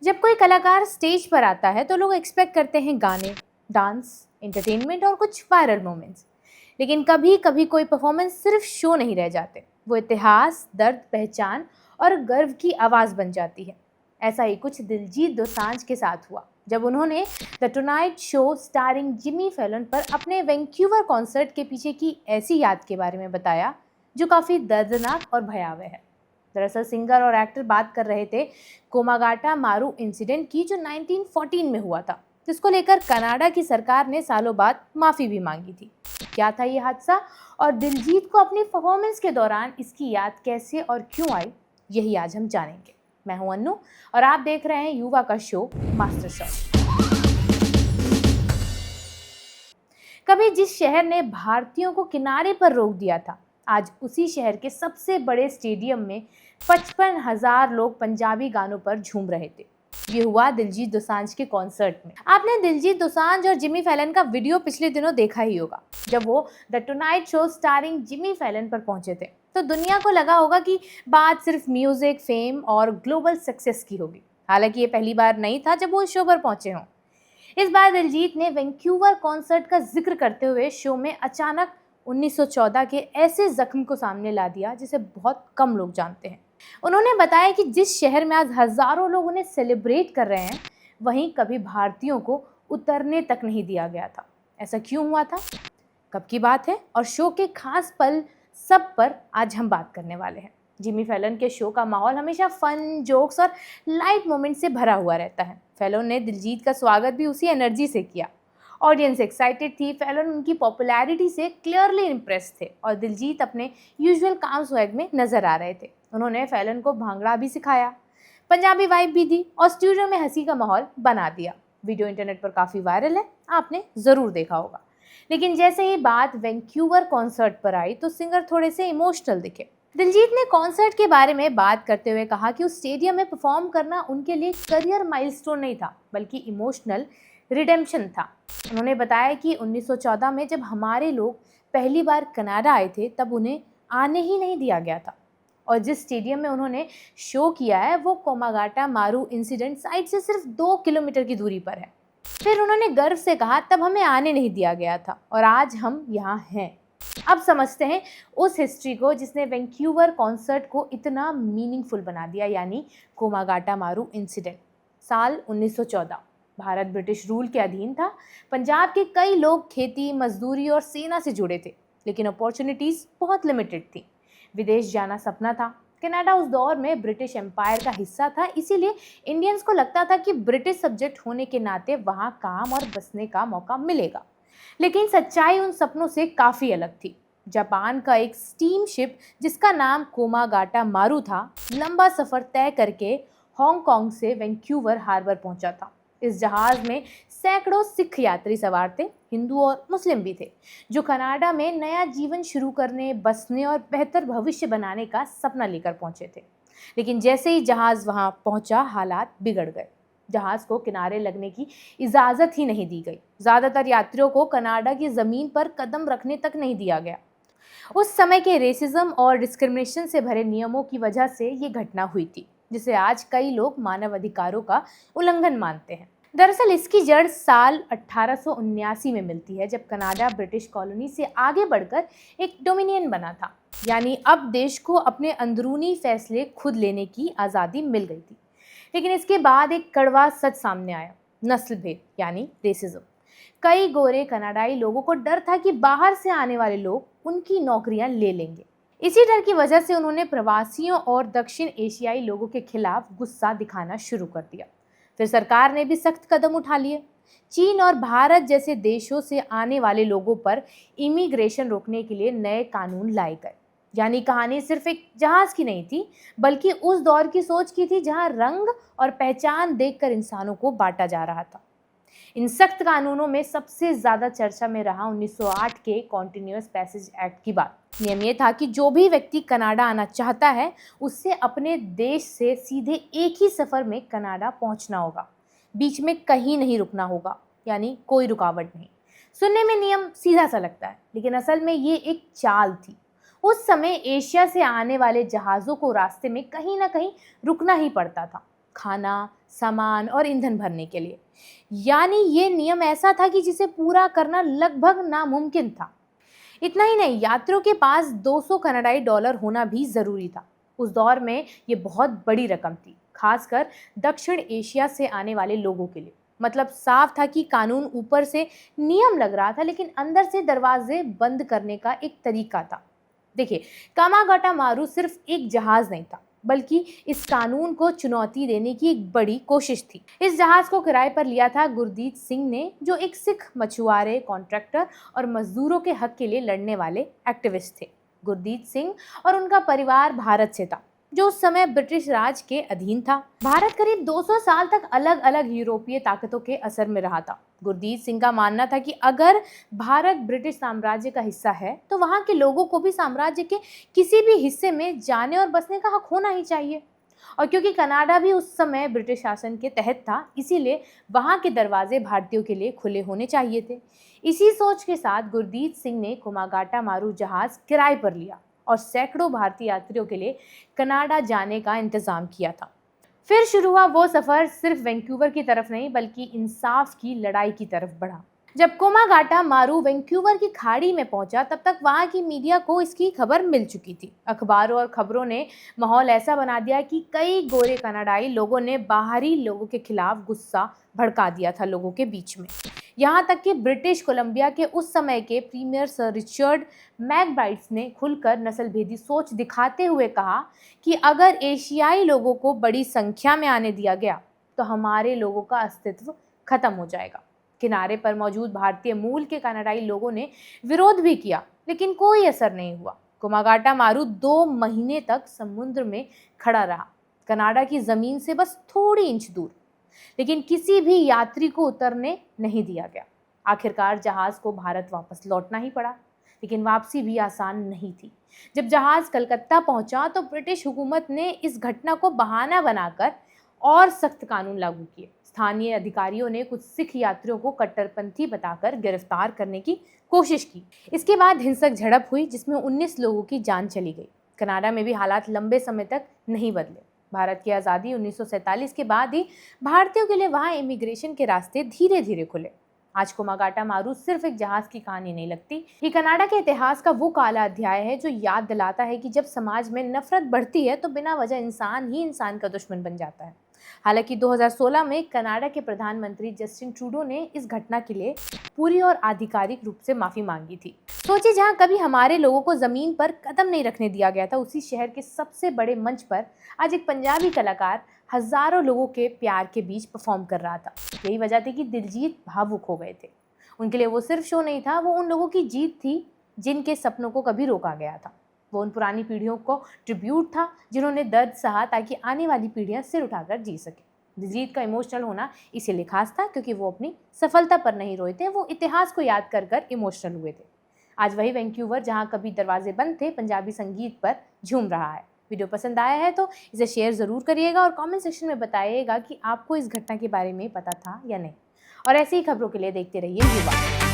जब कोई कलाकार स्टेज पर आता है तो लोग एक्सपेक्ट करते हैं गाने, डांस, एंटरटेनमेंट और कुछ वायरल मोमेंट्स। लेकिन कभी कभी कोई परफॉर्मेंस सिर्फ शो नहीं रह जाते, वो इतिहास, दर्द, पहचान और गर्व की आवाज़ बन जाती है। ऐसा ही कुछ दिलजीत दोसांझ के साथ हुआ जब उन्होंने the tonight show starring Jimmy Fallon पर अपने वैंक्यूवर कॉन्सर्ट के पीछे की ऐसी याद के बारे में बताया जो काफ़ी दर्दनाक और भयावह है। दरअसल सिंगर और एक्टर बात कर रहे थे कोमागाटा मारू इंसिडेंट की, जो 1914 में हुआ था, जिसको लेकर कनाडा की सरकार ने सालों बाद माफ़ी भी मांगी थी। क्या था ये हादसा और दिलजीत को अपनी परफॉर्मेंस के दौरान इसकी याद कैसे और क्यों आई, यही आज हम जानेंगे। मैं हूं अन्नू और आप देख रहे हैं युवा का शो मास्टर शॉट। कभी जिस शहर ने भारतीयों को किनारे पर रोक दिया था, आज उसी शहर के सबसे बड़े स्टेडियम में 55,000 लोग पंजाबी गानों पर झूम रहे थे। ये हुआ दिलजीत दोसांझ के कॉन्सर्ट में। आपने दिलजीत दोसांझ और जिमी फैलन का वीडियो पिछले दिनों देखा ही होगा, जब वो the tonight show starring Jimmy Fallon पर पहुंचे थे। तो दुनिया को लगा होगा कि बात सिर्फ म्यूजिक, फेम और ग्लोबल सक्सेस की होगी। हालांकि ये पहली बार नहीं था जब वो इस शो पर पहुंचे हों। इस बार दिलजीत ने वैंक्यूवर कॉन्सर्ट का जिक्र करते हुए शो में अचानक 1914 के ऐसे जख्म को सामने ला दिया जिसे बहुत कम लोग जानते हैं। उन्होंने बताया कि जिस शहर में आज हजारों लोग उन्हें सेलिब्रेट कर रहे हैं, वहीं कभी भारतीयों को उतरने तक नहीं दिया गया था। ऐसा क्यों हुआ था, कब की बात है और शो के खास पल, सब पर आज हम बात करने वाले हैं। जिमी फैलन के शो का माहौल हमेशा फन, जोक्स और लाइट मोमेंट से भरा हुआ रहता है। फैलन ने दिलजीत का स्वागत भी उसी एनर्जी से किया। ऑडियंस एक्साइटेड थी, फैलन उनकी पॉपुलैरिटी से क्लियरली इम्प्रेस थे और दिलजीत अपने यूजुअल काम स्वैग में नजर आ रहे थे। उन्होंने फैलन को भांगड़ा भी सिखाया, पंजाबी वाइब भी दी और स्टूडियो में हंसी का माहौल बना दिया। वीडियो इंटरनेट पर काफ़ी वायरल है, आपने ज़रूर देखा होगा। लेकिन जैसे ही बात वैंक्यूवर कॉन्सर्ट पर आई तो सिंगर थोड़े से इमोशनल दिखे। दिलजीत ने कॉन्सर्ट के बारे में बात करते हुए कहा कि उस स्टेडियम में परफॉर्म करना उनके लिए करियर माइलस्टोन नहीं था, बल्कि इमोशनल रिडेम्पशन था। उन्होंने बताया कि 1914 में जब हमारे लोग पहली बार कनाडा आए थे, तब उन्हें आने ही नहीं दिया गया था और जिस स्टेडियम में उन्होंने शो किया है वो कोमागाटा मारू इंसिडेंट साइट से सिर्फ 2 किलोमीटर की दूरी पर है। फिर उन्होंने गर्व से कहा, तब हमें आने नहीं दिया गया था और आज हम यहाँ हैं। अब समझते हैं उस हिस्ट्री को जिसने वैंक्यूवर कॉन्सर्ट को इतना मीनिंगफुल बना दिया, यानी कोमागाटा मारू इंसिडेंट। साल 1914, भारत ब्रिटिश रूल के अधीन था। पंजाब के कई लोग खेती, मजदूरी और सेना से जुड़े थे, लेकिन अपॉर्चुनिटीज़ बहुत लिमिटेड थी। विदेश जाना सपना था। कनाडा उस दौर में ब्रिटिश एम्पायर का हिस्सा था, इसीलिए इंडियंस को लगता था कि ब्रिटिश सब्जेक्ट होने के नाते वहाँ काम और बसने का मौका मिलेगा। लेकिन सच्चाई उन सपनों से काफ़ी अलग थी। जापान का एक स्टीम शिप जिसका नाम कोमागाटा मारू था, लंबा सफ़र तय करके हांगकांग से वैंक्यूवर हार्बर पहुंचा था। इस जहाज़ में सैकड़ों सिख यात्री सवार थे, हिंदू और मुस्लिम भी थे, जो कनाडा में नया जीवन शुरू करने, बसने और बेहतर भविष्य बनाने का सपना लेकर पहुंचे थे। लेकिन जैसे ही जहाज़ वहां पहुंचा, हालात बिगड़ गए। जहाज़ को किनारे लगने की इजाज़त ही नहीं दी गई। ज़्यादातर यात्रियों को कनाडा की ज़मीन पर कदम रखने तक नहीं दिया गया। उस समय के रेसिज्म और डिस्क्रिमिनेशन से भरे नियमों की वजह से ये घटना हुई थी, जिसे आज कई लोग मानव अधिकारों का उल्लंघन मानते हैं। दरअसल इसकी जड़ साल 1879 में मिलती है, जब कनाडा ब्रिटिश कॉलोनी से आगे बढ़कर एक डोमिनियन बना था। यानी अब देश को अपने अंदरूनी फैसले खुद लेने की आज़ादी मिल गई थी। लेकिन इसके बाद एक कड़वा सच सामने आया, नस्ल भेद यानी रेसिज्म। कई गोरे कनाडाई लोगों को डर था कि बाहर से आने वाले लोग उनकी नौकरियां ले लेंगे। इसी डर की वजह से उन्होंने प्रवासियों और दक्षिण एशियाई लोगों के खिलाफ गुस्सा दिखाना शुरू कर दिया। फिर सरकार ने भी सख्त कदम उठा लिए। चीन और भारत जैसे देशों से आने वाले लोगों पर इमिग्रेशन रोकने के लिए नए कानून लाए गए। यानी कहानी सिर्फ एक जहाज की नहीं थी, बल्कि उस दौर की सोच की थी जहां रंग और पहचान देखकर इंसानों को बांटा जा रहा था। इन सख्त कानूनों में सबसे ज्यादा चर्चा में रहा 1908 के कॉन्टिन्यूअस पैसेज एक्ट की बात। नियम ये था कि जो भी व्यक्ति कनाडा आना चाहता है, उससे अपने देश से सीधे एक ही सफर में कनाडा पहुंचना होगा, बीच में कहीं नहीं रुकना होगा, यानी कोई रुकावट नहीं। सुनने में नियम सीधा सा लगता है, लेकिन असल में ये एक चाल थी। उस समय एशिया से आने वाले जहाज़ों को रास्ते में कहीं ना कहीं रुकना ही पड़ता था। खाना, सामान और ईंधन भरने के लिए। यानी ये नियम ऐसा था कि जिसे पूरा करना लगभग नामुमकिन था। इतना ही नहीं, यात्रियों के पास 200 कनाडाई डॉलर होना भी जरूरी था। उस दौर में ये बहुत बड़ी रकम थी, खासकर दक्षिण एशिया से आने वाले लोगों के लिए। मतलब साफ था कि कानून ऊपर से नियम लग रहा था, लेकिन अंदर से दरवाजे बंद करने का एक तरीका था। देखिए, कामागाटा मारू सिर्फ एक जहाज नहीं था, बल्कि इस कानून को चुनौती देने की एक बड़ी कोशिश थी। इस जहाज को किराए पर लिया था गुरदीत सिंह ने, जो एक सिख मछुआरे, कॉन्ट्रैक्टर और मजदूरों के हक के लिए लड़ने वाले एक्टिविस्ट थे। गुरदीत सिंह और उनका परिवार भारत से था, जो उस समय ब्रिटिश राज के अधीन था। भारत करीब 200 साल तक अलग अलग यूरोपीय ताकतों के असर में रहा था। गुरदीत सिंह का मानना था कि अगर भारत ब्रिटिश साम्राज्य का हिस्सा है, तो वहां के लोगों को भी साम्राज्य के किसी भी हिस्से में जाने और बसने का हक होना ही चाहिए। और क्योंकि कनाडा भी उस समय ब्रिटिश शासन के तहत था, इसीलिए वहां के दरवाजे भारतीयों के लिए खुले होने चाहिए थे। इसी सोच के साथ गुरदीत सिंह ने कुमागाटा मारू जहाज किराए पर लिया और सैकड़ों भारतीय यात्रियों के लिए कनाडा जाने का इंतजाम किया था। फिर शुरू हुआ वो सफर, सिर्फ वैंकूवर की तरफ नहीं, बल्कि इंसाफ की लड़ाई की तरफ बढ़ा। जब कोमागाटा मारू वैंकूवर की खाड़ी में पहुंचा, तब तक वहां की मीडिया को इसकी खबर मिल चुकी थी। अखबारों और खबरों ने माहौल ऐसा बना दिया कि कई गोरे कनाडाई लोगों ने बाहरी लोगों के खिलाफ गुस्सा भड़का दिया था लोगों के बीच में। यहाँ तक कि ब्रिटिश कोलंबिया के उस समय के प्रीमियर सर रिचर्ड मैकब्राइड्स ने खुलकर नस्लभेदी सोच दिखाते हुए कहा कि अगर एशियाई लोगों को बड़ी संख्या में आने दिया गया, तो हमारे लोगों का अस्तित्व खत्म हो जाएगा। किनारे पर मौजूद भारतीय मूल के कनाडाई लोगों ने विरोध भी किया, लेकिन कोई असर नहीं हुआ। कुमागाटा मारू 2 महीने तक समुद्र में खड़ा रहा, कनाडा की जमीन से बस थोड़ी इंच दूर, लेकिन किसी भी यात्री को उतरने नहीं दिया गया। आखिरकार जहाज को भारत वापस लौटना ही पड़ा, लेकिन वापसी भी आसान नहीं थी। जब जहाज कलकत्ता पहुंचा, तो ब्रिटिश हुकूमत ने इस घटना को बहाना बनाकर और सख्त कानून लागू किए। स्थानीय अधिकारियों ने कुछ सिख यात्रियों को कट्टरपंथी बताकर गिरफ्तार करने की कोशिश की। इसके बाद हिंसक झड़प हुई, जिसमें 19 लोगों की जान चली गई। कनाडा में भी हालात लंबे समय तक नहीं बदले। भारत की आज़ादी 1947 के बाद ही भारतीयों के लिए वहाँ इमिग्रेशन के रास्ते धीरे धीरे खुले। आज कोमागाटा मारू सिर्फ एक जहाज की कहानी नहीं लगती, ये कनाडा के इतिहास का वो काला अध्याय है जो याद दिलाता है कि जब समाज में नफरत बढ़ती है, तो बिना वजह इंसान ही इंसान का दुश्मन बन जाता है। हालांकि 2016 में कनाडा के प्रधानमंत्री जस्टिन ट्रूडो ने इस घटना के लिए पूरी और आधिकारिक रूप से माफी मांगी थी। सोचिए, जहां कभी हमारे लोगों को जमीन पर कदम नहीं रखने दिया गया था, उसी शहर के सबसे बड़े मंच पर आज एक पंजाबी कलाकार हजारों लोगों के प्यार के बीच परफॉर्म कर रहा था। यही वजह थी कि दिलजीत भावुक हो गए थे। उनके लिए वो सिर्फ शो नहीं था, वो उन लोगों की जीत थी जिनके सपनों को कभी रोका गया था। वो उन पुरानी पीढ़ियों को ट्रिब्यूट था जिन्होंने दर्द सहा ताकि आने वाली पीढ़ियां सिर उठाकर जी सके। दिलजीत का इमोशनल होना इसीलिए खास था क्योंकि वो अपनी सफलता पर नहीं रोए थे, वो इतिहास को याद कर कर इमोशनल हुए थे। आज वही वैंकूवर जहां कभी दरवाजे बंद थे, पंजाबी संगीत पर झूम रहा है। वीडियो पसंद आया है तो इसे शेयर ज़रूर करिएगा और कमेंट सेक्शन में बताइएगा कि आपको इस घटना के बारे में पता था या नहीं। और ऐसी ही खबरों के लिए देखते रहिए युवा।